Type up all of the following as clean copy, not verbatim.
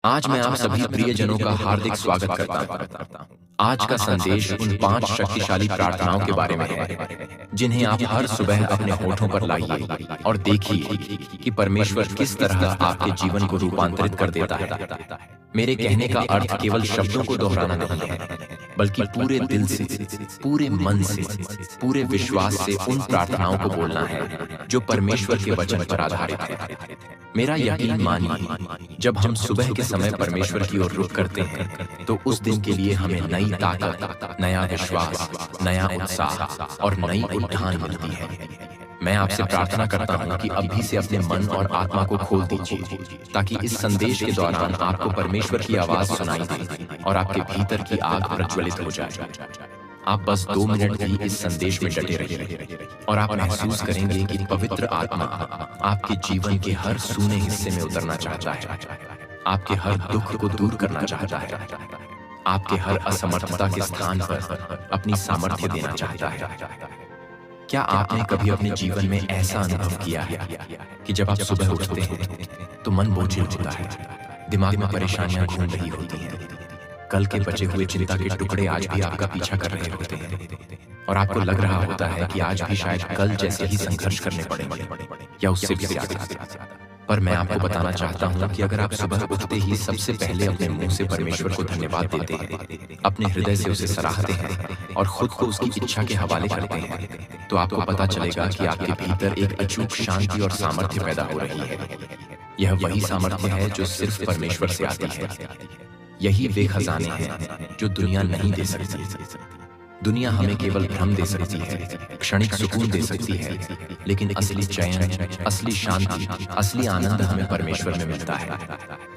आज मैं आप सभी प्रियजनों का हार्दिक स्वागत करता हूँ। आज का संदेश उन 5 शक्तिशाली प्रार्थनाओं के बारे में है, जिन्हें आप हर सुबह अपने होठों पर लाइए और देखिए कि परमेश्वर किस तरह आपके जीवन को रूपांतरित कर देता है। मेरे कहने का अर्थ केवल शब्दों को दोहराना नहीं है, बल्कि पूरे दिल से, पूरे मन से, पूरे विश्वास से उन प्रार्थनाओं को बोलना है जो परमेश्वर के वचन पर आधारित है। मेरा यकीन मानिए, जब हम सुबह के समय परमेश्वर की ओर रुख करते हैं तो उस दिन के लिए हमें नई ताकत, नया विश्वास, नया उत्साह और नई उठान मिलती है। मैं आपसे प्रार्थना करता हूं कि अभी से अपने मन और आत्मा को खोल दीजिए, ताकि इस संदेश के दौरान आपको परमेश्वर की आवाज सुनाई दे और आपके भीतर की आग प्रज्वलित हो जाए। आप बस 2 मिनट भी इस संदेश में डटे रहिए और आप महसूस करेंगे कि पवित्र आत्मा आपके जीवन के हर सूने हिस्से में उतरना चाहता है, आपके हर दुख को दूर करना चाहता है, आपके हर असमर्थता के स्थान पर अपनी सामर्थ्य देना चाहता है। क्या आपने कभी अपने जीवन में ऐसा अनुभव किया है कि जब आप सुबह उठते हैं तो मन बोझिल होता है, दिमाग में परेशानियां घूम रही होती हैं, कल के बचे हुए चिंता के टुकड़े आज भी आपका पीछा कर रहे होते हैं और आपको लग रहा होता है कि आज भी शायद कल जैसे ही संघर्ष करने पड़ेंगे या उससे भी ज्यादा। पर मैं आपको बताना चाहता हूं कि अगर आप सुबह उठते ही सबसे पहले अपने मुंह से परमेश्वर को धन्यवाद देते हैं, अपने हृदय से उसे सराहते हैं और खुद को उसकी इच्छा के हवाले करते हैं, तो आपको पता चलेगा कि आपके भीतर एक अचूक शांति और सामर्थ्य पैदा हो रही है। यह वही सामर्थ्य है जो सिर्फ परमेश्वर से आती है। यही वे खजाने हैं जो दुनिया नहीं दे सकती। दुनिया हमें केवल भ्रम दे सकती है, क्षणिक सुकून दे सकती है, लेकिन असली चैन, असली शांति, असली आनंद हमें परमेश्वर में मिलता है।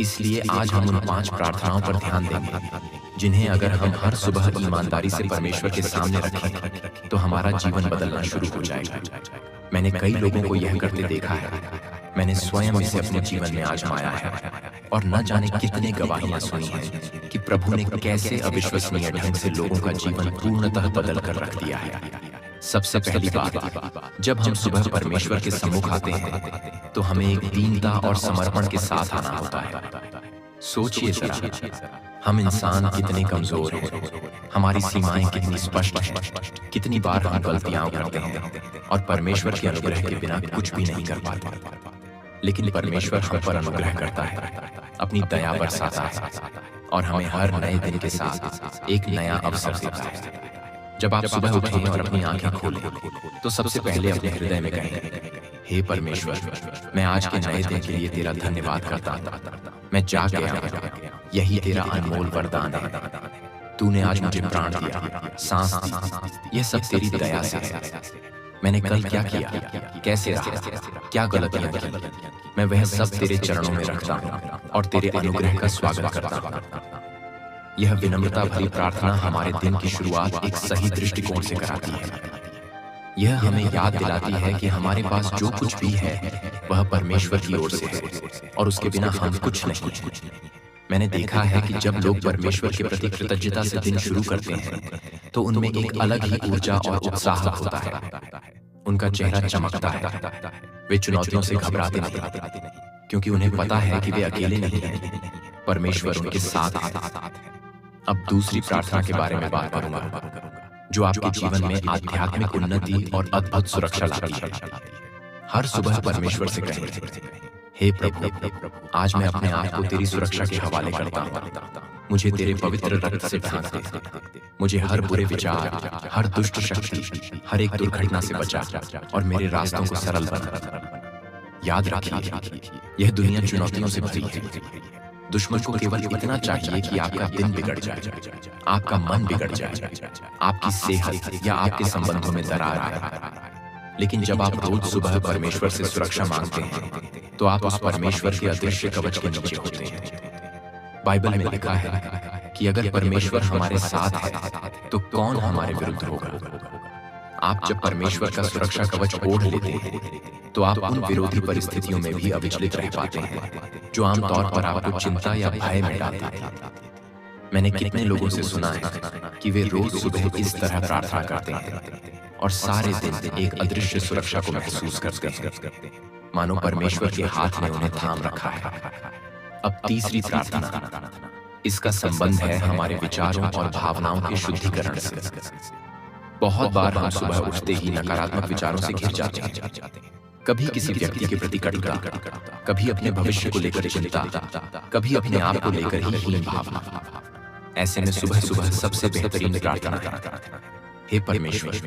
इसलिए आज हम उन 5 प्रार्थनाओं पर ध्यान देंगे, जिन्हें अगर हम हर सुबह ईमानदारी से परमेश्वर के सामने रखें तो हमारा जीवन बदलना शुरू हो जाएगा। मैंने कई लोगों को यह करते देखा है, मैंने स्वयं इसे अपने जीवन में आजमाया है और न जाने कितने गवाहियां सुनी हैं कि प्रभु ने कैसे अविश्वसनीय ढंग से लोगों का जीवन पूर्णतः बदल कर रख दिया है। सबसे पहली बात, जब हम सुबह परमेश्वर के सम्मुख आते हैं तो हमें एक दीनता और समर्पण के साथ आना होता है। सोचिए जरा, हम इंसान कितने कमजोर हैं, हमारी सीमाएं कितनी स्पष्ट हैं, कितनी बार हम गलतियां करते हैं और परमेश्वर के अनुग्रह के बिना कुछ भी नहीं कर पाते। लेकिन परमेश्वर हम पर अनुग्रह करता है, अपनी दया बरसाता है और हमें हर नए दिन के साथ एक नया अवसर देता है। जब आप सुबह उठें और अपनी आंखें खोलें तो सबसे पहले अपने हृदय में कहें, हे परमेश्वर, मैं आज के नए दिन के लिए तेरा धन्यवाद करता हूँ। मैं जाग गया हूँ, यही तेरा अनमोल वरदान है। तूने आज मुझे प्राण दिया, सांस दी, यह सब तेरी दया से है। मैंने कल क्या किया, कैसे रहा, क्या गलतियां की, मैं वह सब तेरे चरणों में रखता हूँ और तेरे अनुग्रह का स्वागत करता हूँ। यह विनम्रता भरी प्रार्थना हमारे दिन की शुरुआत एक सही दृष्टिकोण से कराती है। यह हमें याद दिलाती है कि हमारे पास जो कुछ भी है वह परमेश्वर की ओर से है और उसके बिना हम कुछ नहीं। मैंने देखा है कि जब लोग परमेश्वर के प्रति कृतज्ञता से दिन शुरू करते हैं तो उनमें एक अलग ही ऊर्जा और उत्साह होता है। उनका चेहरा चमकता है, वे चुनौतियों से घबराते नहीं, क्योंकि उन्हें पता है कि वे अकेले नहीं हैं, परमेश्वर उनके साथ है। अब दूसरी प्रार्थना के बारे में बात करूंगा, जो आपके जीवन में आध्यात्मिक उन्नति और अद्भुत सुरक्षा लाती है। हर सुबह परमेश्वर से कहें, हे प्रभु, आज मैं अपने आप को तेरी सुरक्षा के हवाले करता हूँ। मुझे तेरे पवित्र रक्त से ढांक दे, मुझे हर बुरे विचार, हर दुष्ट शक्ति, हर एक दुर्घटना से बचा और मेरे रास्तों को सरल बना। याद रखिए, यह दुनिया चुनौतियों से भरी है। दुश्मन को केवल इतना चाहिए कि आपका दिन बिगड़ जाए, आपका मन बिगड़ जाए, आपकी सेहत या आपके संबंधों में दरार आए। लेकिन जब आप रोज सुबह परमेश्वर से सुरक्षा मांगते हैं तो आप उस परमेश्वर के अदृश्य कवच के नीचे होते हैं। बाइबल में लिखा है कि अगर परमेश्वर हमारे साथ है तो कौन हमारे विरुद्ध होगा। आप जब परमेश्वर का सुरक्षा कवच ओढ़ लेते हैं तो आप उन विरोधी परिस्थितियों में भी अविचलित रह पाते हैं जो आमतौर पर आपको चिंता या भय में डालते हैं। मैंने कितने लोगों से सुना है कि वे रोज सुबह इस तरह प्रार्थना करते हैं और सारे दिन एक अदृश्य सुरक्षा को महसूस करते हैं, मानो परमेश्वर के हाथ ने उन्हें थाम रखा है। अब तीसरी प्रार्थना, इसका संबंध है हमारे विचारों और भावनाओं के शुद्धिकरण से। बहुत बार हम सुबह उठते ही नकारात्मक विचारों से घिर जाते हैं। कभी किसी व्यक्ति के प्रति कटुता, कभी अपने भविष्य को लेकर चिंता, कभी अपने आप को लेकर ही हीन भावना। ऐसे में सुबह सुबह सबसे बेहतरीन प्रार्थना है, हे परमेश्वर,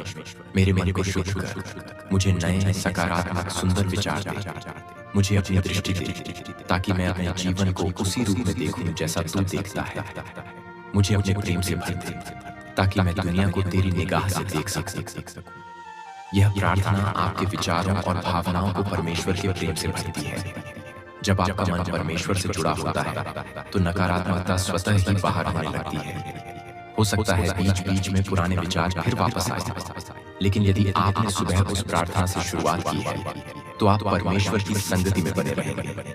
मेरे मन को शुद्ध कर, मुझे नए सकारात्मक सुंदर विचार दे, मुझे अपनी दृष्टि दे, ताकि मैं अपने जीवन को उसी रूप में देखूं जैसा तू देखता है। मुझे अपने प्रेम से भर दे, ताकि मैं दुनिया को तेरी निगाह से देख सकूं। यह प्रार्थना आपके विचारों और भावनाओं को परमेश्वर के प्रेम से भरती है। जब आपका मन परमेश्वर से जुड़ा होता है तो नकारात्मकता स्वतः ही बाहर आने लगती है। हो सकता है बीच बीच में पुराने विचार फिर वापस आए, लेकिन यदि आपने सुबह उस प्रार्थना से शुरुआत की है तो आप परमेश्वर की संगति में बने रहेंगे।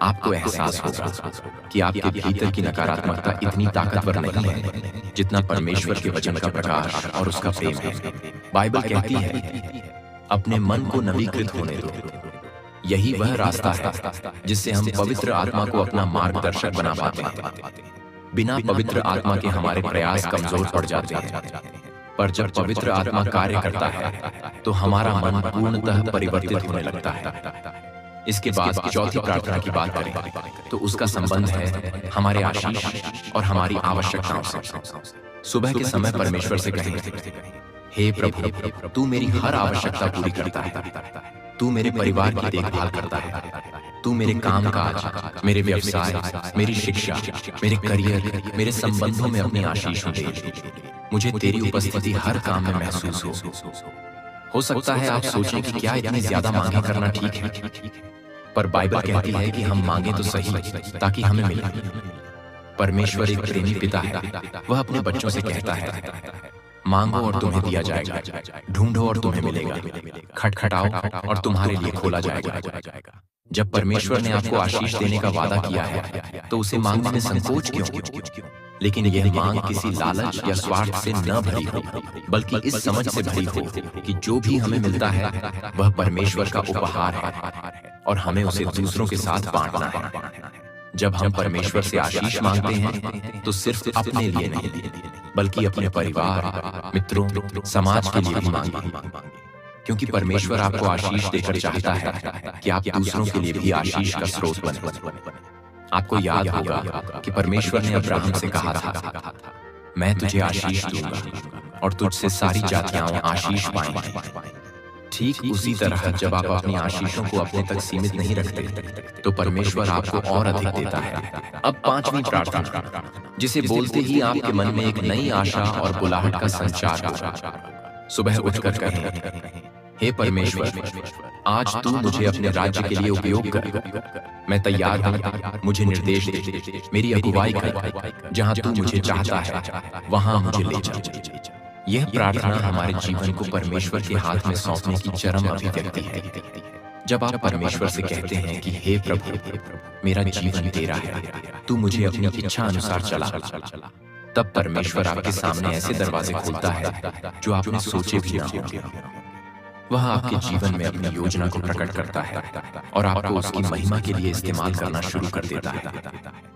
आपको एहसास होगा कि आपके भीतर की नकारात्मकता इतनी ताकतवर नहीं है जितना परमेश्वर के वचन का प्रकाश और उसका प्रेम है। बाइबल कहती है, अपने मन को नवीकृत होने दो। यही वह रास्ता है जिससे हम पवित्र आत्मा को अपना मार्गदर्शक बना पाते हैं। बिना पवित्र आत्मा के हमारे प्रयास कमजोर पड़ जाते हैं, पर जब पवित्र आत्मा कार्य करता है तो हमारा मन पूर्णतः परिवर्तित होने लगता है। इसके बाद चौथी प्रार्थना की बात करें तो उसका संबंध है हमारे आशीष और हमारी आवश्यकताओं से। सुबह के समय परमेश्वर से कहें, हे प्रभु, तू मेरी हर आवश्यकता पूरी करता है। तू मेरे परिवार की देखभाल करता है। तू मेरे काम काज, मेरे व्यवसाय, मेरी शिक्षा, मेरे करियर, मेरे संबंधों में अपनी आशीष दे। मुझे तेरी उपस्थिति हर काम में महसूस हो सकता है आप सोचें कि क्या इतनी ज्यादा मांगे करना ठीक है, पर बाइबल कहती है कि हम मांगे तो सही ताकि हमें मिले। परमेश्वर एक प्रेमी पिता है। वह अपने बच्चों से कहता है, मांगो और तुम्हें दिया जाएगा, ढूंढो और तुम्हें मिलेगा, खटखटाओ और तुम्हारे लिए खोला जाएगा। जब परमेश्वर ने आपको आशीष देने का वादा किया है तो उसे मांगने में संकोच क्यों? लेकिन यह मांग किसी लालच या स्वार्थ से न भरी हो, बल्कि इस समझ से भरी हो कि जो भी हमें मिलता है वह परमेश्वर का उपहार है और हमें उसे दूसरों के साथ बांटना है। जब हम परमेश्वर से आशीष मांगते हैं तो सिर्फ अपने लिए नहीं, बल्कि अपने परिवार, मित्रों, समाज के लिए भी मांगे, क्योंकि परमेश्वर आपको आशीष देकर चाहता है कि आप दूसरों के लिए भी आशीष का स्रोत बने। आपको याद होगा कि परमेश्वर ने अब्राहम से कहा था, मैं तुझे आशीष दूंगा और तुझसे सारी जातियां आशीष पाएंगी। ठीक उसी तरह जब आप अपनी आशीषों को अपने तक सीमित नहीं रखते तो परमेश्वर आपको और अधिक देता है। अब पांचवी प्रार्थना, जिसे बोलते ही आपके मन में एक नई आशा और बुलाहट का संचार होगा। सुबह उठकर कहें, हे परमेश्वर, आज तू मुझे अपने राज्य के लिए उपयोग कर। मैं तैयार हूँ, मुझे निर्देश दे, मेरी अगुवाई कर, जहाँ तू मुझे चाहता है वहाँ मुझे ले जा। यह प्रार्थना हमारे जीवन को परमेश्वर के हाथ में सौंपने की चरम अभिव्यक्ति है। जब आप परमेश्वर से कहते हैं कि हे प्रभु, मेरा जीवन तेरा है, तू मुझे अपनी इच्छा अनुसार चला, तब परमेश्वर आपके सामने ऐसे दरवाजे खोलता है जो आपने सोचे भी ना होंगे। वह आपके जीवन में अपनी योजना को प्रकट करता है और आपको उसकी महिमा के लिए इस्तेमाल करना शुरू कर देता है।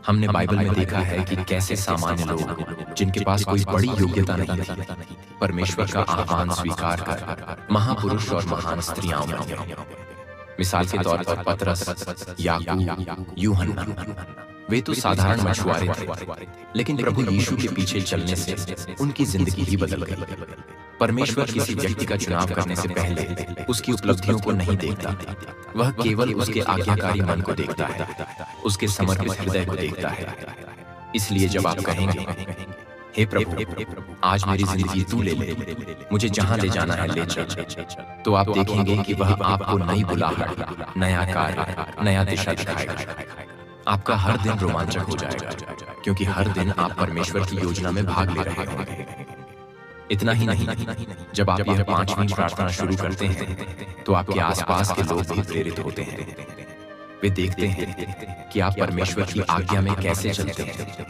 हमने बाइबल में देखा है कि कैसे सामान्य लोग, जिनके पास कोई बड़ी योग्यता नहीं थी, परमेश्वर का आह्वान स्वीकार कर महापुरुष और महान स्त्रियां बने। मिसाल के तौर पर पतरस, याकूब, यूहन्ना, वे तो साधारण मछुआरे थे, लेकिन प्रभु यीशु के पीछे चलने से उनकी जिंदगी ही बदल गई। परमेश्वर किसी व्यक्ति का चुनाव करने से पहले उसकी उपलब्धियों को नहीं देखता, वह केवल उसके आज्ञाकारी मन को देखता है, उसके समर्पित हृदय को देखता है। इसलिए जब आप कहेंगे, हे प्रभु, आज मेरी जिंदगी तू ले ले, मुझे जहां ले जाना है ले चल, तो आप देखेंगे कि वह आपको नई बुलाहट, नया कार्य, नया दिशा दिखाएगा। आपका हर दिन रोमांचक हो जाएगा, क्योंकि हर दिन आप परमेश्वर की योजना में भाग ले रहे होंगे। इतना ही नहीं, जब आप यह पांचवी प्रार्थना शुरू करते हैं तो आपके आसपास के लोग भी प्रेरित होते हैं। वे देखते हैं कि आप परमेश्वर की आज्ञा में कैसे चलते हैं,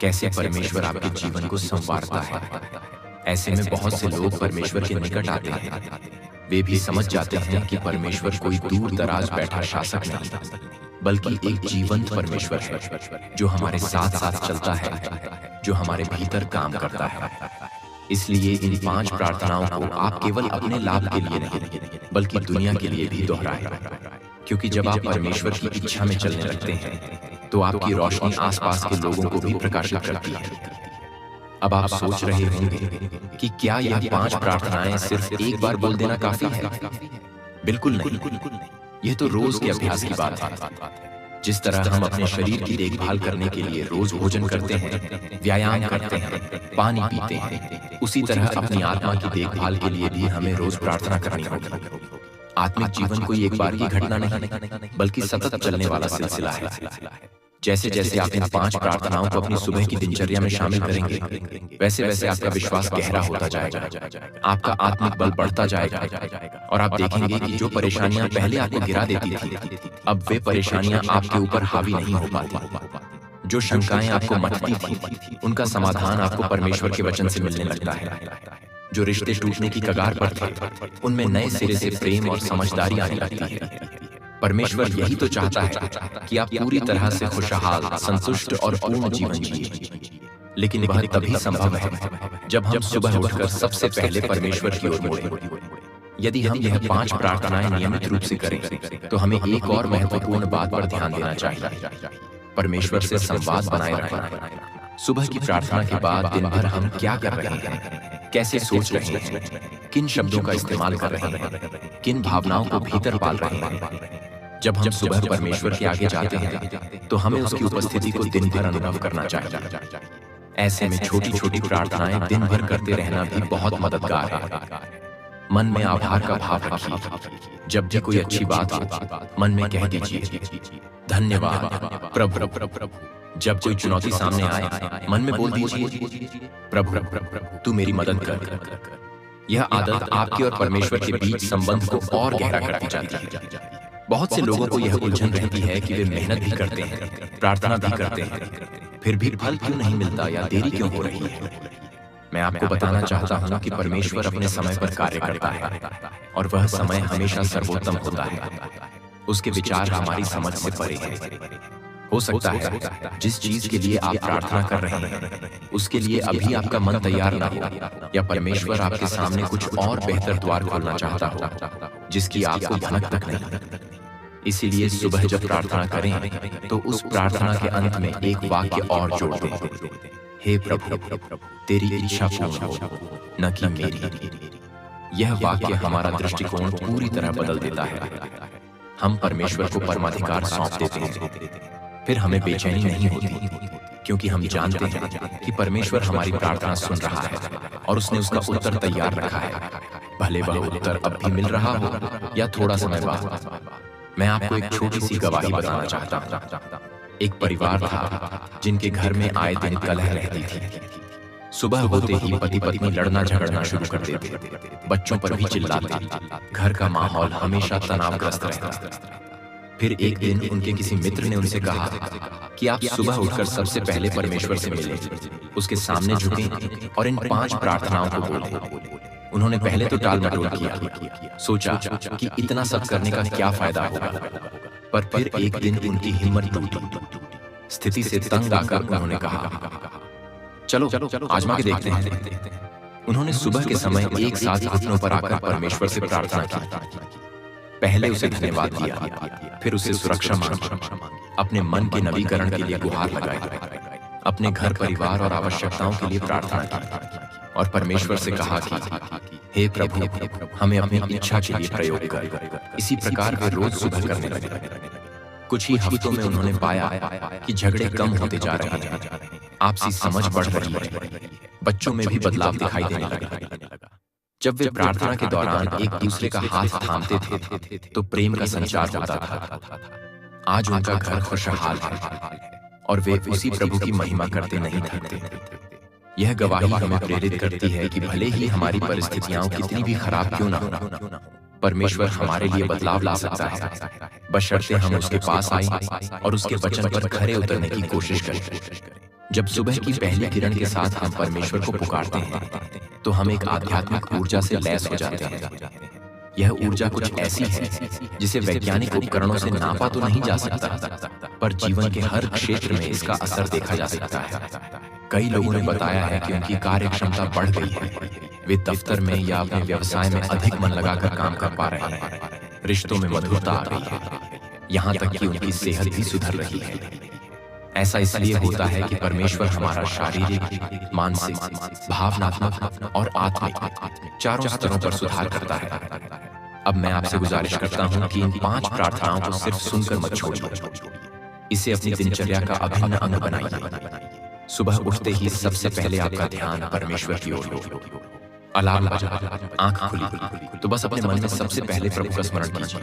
कैसे परमेश्वर आपके जीवन को संवारता है। ऐसे में बहुत से लोग परमेश्वर के निकट आते हैं। वे भी समझ जाते हैं कि परमेश्वर कोई दूर दराज बैठा शासक नहीं, बल्कि एक जीवंत परमेश्वर है जो हमारे साथ साथ चलता है, जो हमारे भीतर काम करता है। इसलिए इन 5 प्रार्थनाओं को आप केवल अपने लाभ के लिए नहीं, बल्कि दुनिया के लिए भी दोहराएं। क्योंकि जब आप परमेश्वर की इच्छा में चलने लगते हैं, तो आपकी रोशनी आसपास के लोगों को भी प्रकाशित करती है। अब आप सोच रहे होंगे कि क्या यह 5 प्रार्थनाएं सिर्फ एक बार बोल देना काफी है? बिल्कुल नहीं। यह तो रोज के अभ्यास की बात है। जिस तरह हम अपने शरीर की देखभाल करने के लिए रोज भोजन करते हैं, व्यायाम करते हैं, पानी पीते हैं, उसी तरह अपनी आत्मा की देखभाल के लिए भी हमें रोज प्रार्थना करनी होगी। आत्मिक जीवन कोई एक बार की घटना नहीं, बल्कि सतत चलने वाला सिलसिला है। जैसे जैसे आप इन 5 प्रार्थनाओं को अपनी सुबह की दिनचर्या में शामिल करेंगे, वैसे वैसे आपका विश्वास गहरा होता जाएगा, आपका आत्मिक बल बढ़ता जाएगा, और आप देखेंगे कि जो परेशानियां पहले आपको गिरा देती थी, अब वे परेशानियां आपके ऊपर हावी नहीं हो पाती। जो शंकाएं आपको मथती थी, उनका समाधान आपको परमेश्वर के वचन से मिलने लगता है। जो रिश्ते टूटने की कगार पर थे, उनमें नए सिरे से प्रेम और समझदारी आने लगती है। परमेश्वर यही तो चाहता है कि आप पूरी तरह से खुशहाल, संतुष्ट और पूर्ण जीवन जिए। लेकिन वह तभी संभव है जब हम सुबह उठकर सबसे पहले परमेश्वर की ओर मुड़ें। यदि हम यह 5 प्रार्थनाएं नियमित रूप से करें, तो हमें एक और महत्वपूर्ण बात पर ध्यान देना चाहिए: परमेश्वर से संवाद बनाए रखना। सुबह की प्रार्थना के बाद दिन भर हम क्या कर रहे हैं, कैसे सोच रहे हैं, किन शब्दों का इस्तेमाल कर रहे हैं, किन भावनाओं को भीतर पाल रहे हैं। जब हम सुबह परमेश्वर के आगे जाते हैं, तो हमें उसकी उपस्थिति को दिन भर अनुभव करना चाहिए। ऐसे में छोटी छोटी प्रार्थनाएं दिन भर करते रहना भी बहुत मददगार है। मन में आभार का भाव रखिए। जब भी कोई अच्छी बात हो, मन में कह दीजिए, धन्यवाद प्रभु। जब कोई चुनौती सामने आए, मन में बोल दीजिए, प्रभु तू मेरी मदद कर। यह आदत आपके और परमेश्वर के बीच संबंध को और गहरा करती जाती है। बहुत से लोगों को यह उलझन रहती है कि वे मेहनत भी करते हैं, प्रार्थना भी करते हैं, फिर भी फल क्यों नहीं मिलता या देरी क्यों हो रही है। मैं आपको बताना चाहता हूं कि परमेश्वर अपने समय पर कार्य करता है, और वह समय हमेशा सर्वोत्तम होता है। उसके विचार हमारी समझ से परे हैं। हो सकता है जिस चीज के लिए आप प्रार्थना कर रहे हैं, उसके लिए अभी आपका मन तैयार ना हो, या परमेश्वर आपके सामने कुछ और बेहतर द्वार खोलना चाहता हो, जिसकी आपको भनक तक नहीं। इसीलिए सुबह जब प्रार्थना करें, तो उस प्रार्थना के अंत में एक वाक्य और जोड़ दें: हे प्रभु, तेरी इच्छा पूर्ण हो, न कि मेरी। यह वाक्य हमारा दृष्टिकोण पूरी तरह बदल देता है। हम परमेश्वर को परमाधिकार सौंप देते हैं। फिर हमें बेचैनी नहीं होती, क्योंकि हम जानते हैं कि परमेश्वर हमारी प्रार्थना सुन रहा है, और उसने उसका उत्तर तैयार रखा है। भले वह उत्तर अब भी मिल रहा हो या थोड़ा समय बाद। मैं आपको एक छोटी सी गवाही बताना चाहता हूँ। एक परिवार था जिनके घर में आए दिन कलह रहती थी। सुबह होते ही पति पत्नी लड़ना झगड़ना शुरू कर देते, बच्चों पर भी चिल्लाते। घर का माहौल हमेशा तनावग्रस्त रहता। फिर एक दिन उनके किसी मित्र ने उनसे कहा कि आप सुबह उठकर सबसे पहले परमेश्वर से मिलें, उसके सामने झुकें और इन 5 प्रार्थनाओं को बोलें। उन्होंने पहले तो टाल मटोल किया, सोचा कि इतना सब करने का क्या फायदा होगा। पर फिर एक दिन उनकी हिम्मत टूटी। स्थिति से तंग आकर उन्होंने कहा, चलो आजमा के देखते हैं। उन्होंने सुबह के समय एक साथ घुटनों पर आकर परमेश्वर से प्रार्थना की। पहले उसे धन्यवाद दिया, फिर उसे सुरक्षा मांगी, अपने मन के नवीकरण के लिए गुहार लगाई, अपने घर परिवार और आवश्यकताओं के लिए प्रार्थना की, और परमेश्वर से कहा कि हे प्रभु, हमें अपनी इच्छा के लिए प्रयोग कर। इसी प्रकार वे रोज सुबह करने लगे। कुछ ही हफ्तों में उन्होंने पाया कि झगड़े कम होते जा रहे हैं, आपसी समझ बढ़ रही है, बच्चों में भी बदलाव दिखाई देने लगा। जब वे प्रार्थना के दौरान एक दूसरे का हाथ थामते थे, तो प्रेम का संचार होता था। आज उनका घर खुशहाल है, और वे उसी प्रभु की महिमा करते नहीं थकते। यह गवाही हमें प्रेरित करती है कि भले ही हमारी परिस्थितियां कितनी भी खराब क्यों ना हो, परमेश्वर हमारे लिए बदलाव ला सकता है, बशर्ते हम उसके पास आए और उसके वचन पर खरे उतरने की कोशिश करें। जब सुबह की पहली किरण के साथ हम परमेश्वर को पुकारते हैं, तो हम एक आध्यात्मिक ऊर्जा से लैस हो जाते हैं। यह ऊर्जा कुछ ऐसी है जिसे वैज्ञानिक उपकरणों से नापा तो नहीं जा सकता, पर जीवन के हर क्षेत्र में इसका असर देखा जा सकता है। कई लोगों ने बताया है कि उनकी कार्य क्षमता बढ़ गई है, वे दफ्तर में या अपने व्यवसाय में अधिक मन लगाकर काम कर पा रहे हैं, रिश्तों में मधुरता आ रही है, यहाँ तक कि उनकी सेहत भी सुधर रही है। ऐसा इसलिए होता है कि परमेश्वर हमारा शारीरिक, मानसिक, भावनात्मक और आत्मिक चारों स्तरों पर सुधार करता है। अब मैं आपसे गुजारिश करता हूँ कि इन 5 प्रार्थनाओं को सिर्फ सुनकर मत छोड़िए, इसे अपनी दिनचर्या का अभिन्न अंग बनाइए। सुबह उठते ही सबसे पहले आपका ध्यान परमेश्वर की ओर हो। अलार्म बजा, आंख खुली तो बस अपने मन में सबसे पहले प्रभु का स्मरण कीजिए।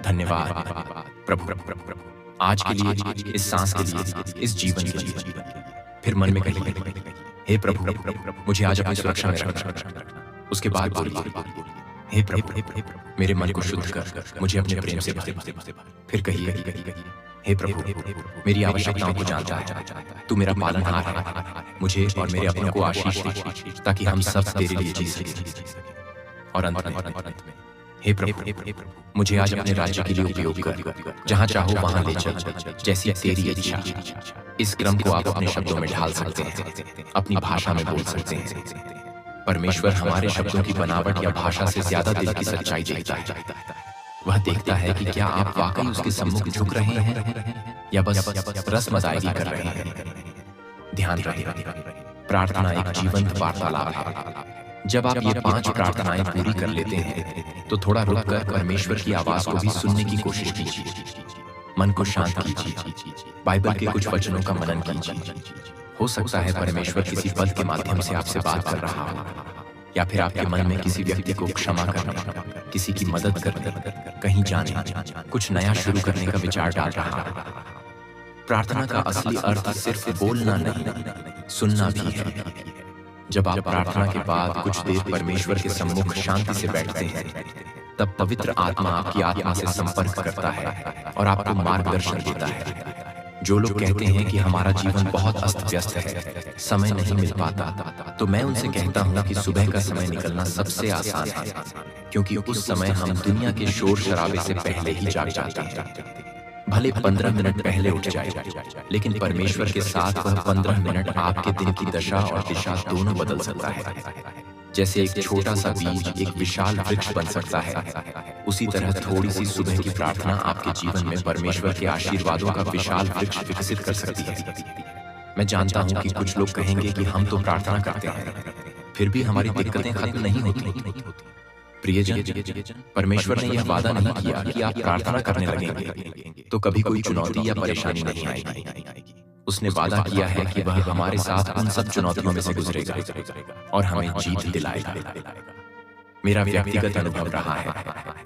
धन्यवाद प्रभु, आज के लिए, इस सांस के लिए, इस जीवन के लिए। फिर मन में कहिए, हे प्रभु, मुझे आज अपनी सुरक्षा में रखना। उसके बाद बोलिए, हे प्रभु, मेरे मन को शुद्ध कर, मुझे अपने प्रेम से भर। फिर कहिए, हे प्रभु, मेरी आवश्यकताओं को जानता है, तू मेरा पालनहार है, मुझे और मेरे अपनों को आशीष दे, ताकि हम सब तेरे लिए जी सकें। और अंत में, हे प्रभु, मुझे आज अपने राज्य के लिए उपयोग कर, जहाँ चाहो वहाँ ले चल, जैसी तेरी इच्छा। इस क्रम को आप अपने शब्दों में ढाल सकते हैं, अपनी भाषा में बोल सकते हैं। परमेश्वर हमारे शब्दों की बनावट या भाषा से ज्यादा दिल की सच्चाई देखता है। वह देखता है कि क्या आप वाकई उसके सम्मुख झुक रहे हैं या बस रस्म-अदायगी कर रहे हैं। ध्यान रहे, प्रार्थना एक जीवंत वार्तालाप है। जब आप ये 5 प्रार्थनाएं पूरी कर लेते हैं तो थोड़ा रुककर परमेश्वर की आवाज को भी सुनने की कोशिश कीजिए। मन को शांत कीजिए, बाइबल के कुछ वचनों का मनन कीजिए। हो सकता है परमेश्वर किसी पद के माध्यम से आपसे बात कर रहा हो, या फिर आपके मन में किसी व्यक्ति को क्षमा करने, किसी की मदद करने, कहीं जाने, कुछ नया शुरू करने का विचार डाल रहा है। प्रार्थना का असली अर्थ सिर्फ बोलना नहीं, सुनना भी है। जब आप प्रार्थना के बाद कुछ देर परमेश्वर के सम्मुख शांति से बैठते हैं, तब पवित्र आत्मा आपकी आत्मा से संपर्क करता है और आपको मार्गदर्शन देता है। जो लोग कहते हैं कि हमारा जीवन बहुत अस्त व्यस्त है, समय नहीं मिल पाता, तो मैं उनसे कहता हूँ कि सुबह का समय निकलना सबसे आसान है, क्योंकि उस समय हम दुनिया के शोर शराबे से पहले ही जाग जाते हैं। भले 15 मिनट पहले उठ जाए, लेकिन परमेश्वर के साथ वह 15 मिनट आपके दिन की दशा और दिशा दोनों बदल सकता है। जैसे एक छोटा सा बीज एक विशाल वृक्ष बन सकता है, उसी तरह थोड़ी सी सुबह की प्रार्थना आपके जीवन में परमेश्वर के आशीर्वादों का विशाल वृक्ष विकसित कर सकती है। मैं जानता हूँ कि कुछ लोग कहेंगे कि हम तो प्रार्थना करते हैं, फिर भी हमारी दिक्कतें खत्म नहीं होती। प्रियजन, परमेश्वर ने यह वादा नहीं किया कि आप प्रार्थना करने लगेंगे तो कभी कोई चुनौती या परेशानी नहीं आएगी। उसने वादा किया है कि वह हमारे साथ उन सब चुनौतियों में से गुजरेगा और हमें जीत दिलाएगा। मेरा व्यक्तिगत अनुभव रहा है,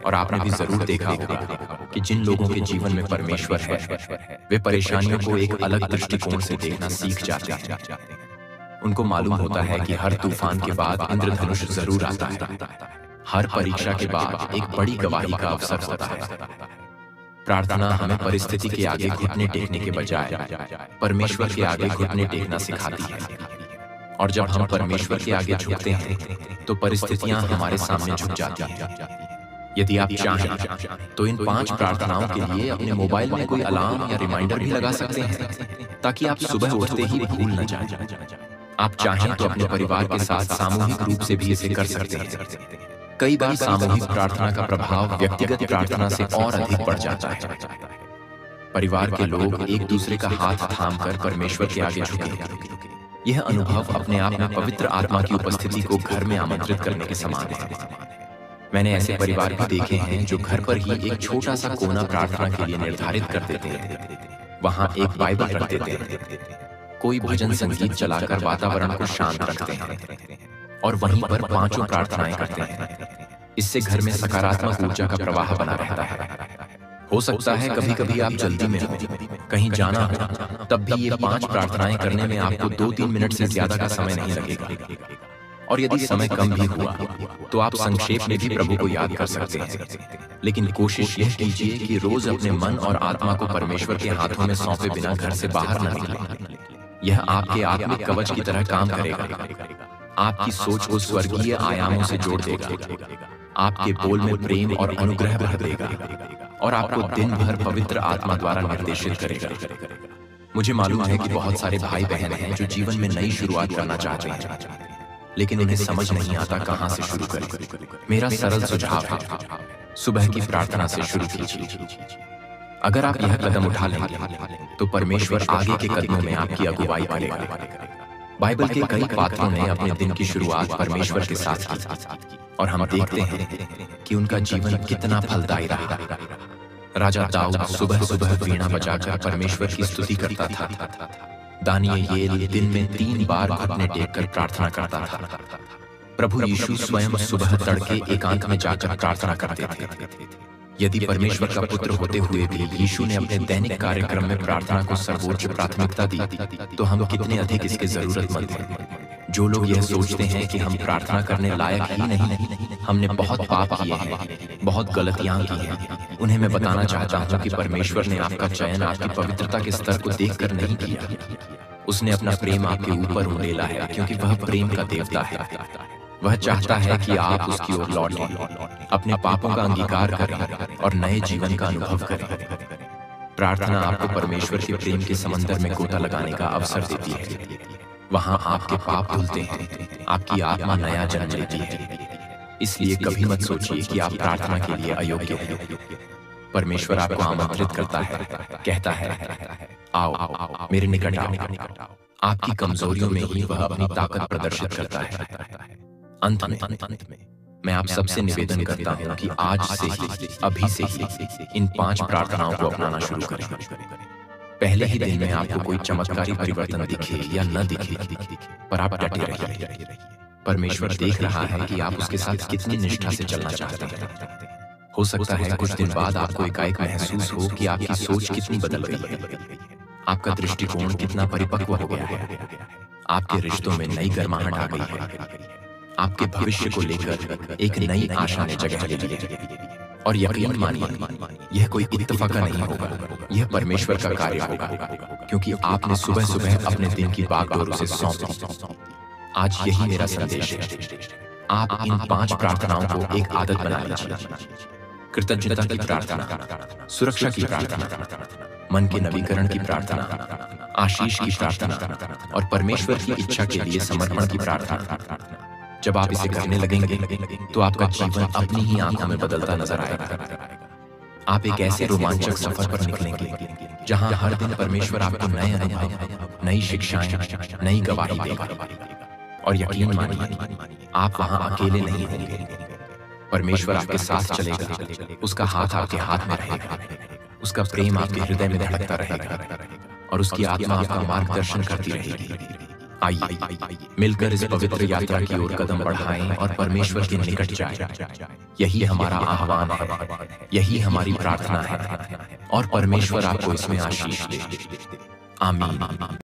और आपने भी जरूर देखा होगा कि जिन लोगों के जीवन में परमेश्वर है, वे परेशानियों को एक अलग दृष्टिकोण से देखना सीख जाते हैं। उनको मालूम होता है कि हर तूफान के बाद इंद्रधनुष जरूर आता है, हर परीक्षा के बाद एक बड़ी गवाही का अवसर होता है। प्रार्थना हमें परिस्थिति के आगे घुटने टेकने के बजाय परमेश्वर के आगे घुटने टेकना सिखाती है। और जब हम परमेश्वर के आगे झुकते हैं तो परिस्थितियां हमारे सामने झुक जाती हैं। यदि आप चाहें तो इन 5 प्रार्थनाओं के लिए अपने मोबाइल में कोई अलार्म या रिमाइंडर भी लगा सकते हैं, ताकि आप सुबह उठते ही भूल न जाएं। आप चाहें तो अपने परिवार के साथ सामूहिक रूप से भी इसे कर सकते हैं। कई बार सामूहिक प्रार्थना का प्रभाव व्यक्तिगत प्रार्थना से और अधिक बढ़ जाता है। परिवार के लोग एक दूसरे का हाथ थामकर परमेश्वर के आगे झुकेंगे। यह अनुभव अपने आप में पवित्र आत्मा की उपस्थिति को घर में आमंत्रित करने के समान है। मैंने ऐसे परिवार भी देखे हैं जो घर पर ही एक छोटा सा कोना प्रार्थना के लिए निर्धारित कर देते हैं। वहां एक बाइबल रख देते हैं, कोई भजन संगीत चलाकर वातावरण को शांत रखते हैं और वहीं पर 5 प्रार्थनाएं करते हैं। इससे घर में सकारात्मक ऊर्जा का प्रवाह बना रहता है। हो सकता है कभी कभी आप जल्दी में हो, कहीं जाना हो, तब भी ये 5 प्रार्थनाएं करने में आपको 2-3 मिनट से ज्यादा का समय नहीं लगेगा। और यदि समय कम भी हुआ तो आप संक्षेप में भी प्रभु को याद कर सकते हैं। लेकिन कोशिश यह कीजिए कि रोज अपने मन और आत्मा को परमेश्वर के हाथों में सौंपे बिना घर से बाहर न निकलें। यह आपके आत्मिक कवच की तरह काम करेगा, आपकी सोच को स्वर्गीय आयामों से जोड़ देगा, आपके बोल में प्रेम और अनुग्रह भर देगा और आपको दिन भर पवित्र आत्मा द्वारा निर्देशित करेगा। मुझे मालूम है कि बहुत सारे भाई बहन हैं जो जीवन में नई शुरुआत करना चाहते हैं, लेकिन उन्हें समझ नहीं आता कहां से शुरू करें। मेरा सरल सुझाव है, सुबह की प्रार्थना से शुरू कीजिए। अगर आप यह कदम उठा लेंगे तो परमेश्वर आगे के कदमों में आपकी अगुवाई करेगा। बाइबल के कई पात्रों ने अपने दिन की शुरुआत परमेश्वर के साथ की और हम देखते हैं कि उनका जीवन कितना फलदायी रहा। राजा दाऊद सुबह सुबह वीणा बजाकर परमेश्वर की स्तुति करता था। दानियेल दिन में 3 बार घुटने टेककर प्रार्थना करता था। प्रभु यीशु स्वयं सुबह तड़के एकांत में जाकर प्रार्थना करते थे। यदि परमेश्वर का पुत्र होते हुए भी यीशु ने अपने दैनिक कार्यक्रम में प्रार्थना को सर्वोच्च प्राथमिकता दी, तो हम कितने अधिक इसके जरूरतमंद हैं। जो लोग यह सोचते हैं कि हम प्रार्थना करने लायक ही नहीं, हमने बहुत पाप किए हैं, बहुत गलतियां की हैं, उन्हें मैं बताना चाहता हूं कि परमेश्वर ने आपका चयन आपकी पवित्रता के स्तर को देखकर नहीं किया। उसने अपना प्रेम आपके ऊपर उंडेला है, क्योंकि वह प्रेम का देवता है। वह चाहता है कि आप उसकी ओर लौटें, अपने पापों का अंगीकार करें और नए जीवन का अनुभव करें। प्रार्थना आपको परमेश्वर के प्रेम के समंदर में गोता लगाने का अवसर देती है। वहां आपके पाप धुलते हैं, आपकी आत्मा नया जन्म लेती है। इसलिए कभी मत सोचिए कि आप प्रार्थना के लिए अयोग्य हैं। परमेश्वर आपको आमंत्रित करता है, कहता है, आओ मेरे निकट आओ। आपकी कमजोरियों में ही वह अपनी ताकत प्रदर्शित करता है। अंत में मैं आप सबसे निवेदन करता हूं कि आज से ही, अभी से ही इन 5 प्रार्थनाओं को अपनाना शुरू करें। पहले ही दिन में आपको कोई चमत्कारी परिवर्तन दिखे या न दिखे, पर आप डटे रहिए। परमेश्वर देख रहा है कि आप उसके साथ कितनी निष्ठा से चलना चाहते हैं। हो सकता है कुछ दिन बाद आपको एकाएक महसूस हो कि आपकी सोच कितनी बदल गई है, आपका दृष्टिकोण कितना परिपक्व हो गया है, आपके रिश्तों में नई गर्माहट आ गई है, आपके भविष्य को लेकर एक नई आशा ने जगह ले ली है। और यकीन मानिए, यह कोई इत्तेफाका नहीं होगा, यह परमेश्वर का कार्य होगा, क्योंकि आपने सुबह सुबह अपने दिन की बागडोर उसे सौंप दी। आज यही मेरा संदेश है। आप इन 5 प्रार्थनाओं को एक आदत बना लीजिए। कृतज्ञता की प्रार्थना, सुरक्षा की प्रार्थना, मन के नवीकरण की प्रार्थना, आशीष की प्रार्थना और परमेश्वर की इच्छा के लिए समर्पण की प्रार्थना। जब आप इसे करने लगेंगे तो आपका जीवन अपनी ही आंखों में बदलता नजर आएगा। आप एक ऐसे रोमांचक सफर पर निकलेंगे जहां हर दिन परमेश्वर आपको नए अनुभव, नई शिक्षाएं, नई गवाही देगा। और यकीन मानिए, आप वहां अकेले नहीं होंगे। परमेश्वर आपके साथ चलेगा, उसका हाथ आपके हाथ में रहेगा, उसका प्रेम आपके हृदय में धड़कता रहेगा और उसकी आत्मा आपका मार्गदर्शन करती रहेगी। आइए मिलकर इस पवित्र यात्रा की ओर कदम बढ़ाएं और परमेश्वर के निकट जाएं। यही हमारा आह्वान है, यही हमारी प्रार्थना है और परमेश्वर आपको इसमें आशीष दे। आमीन।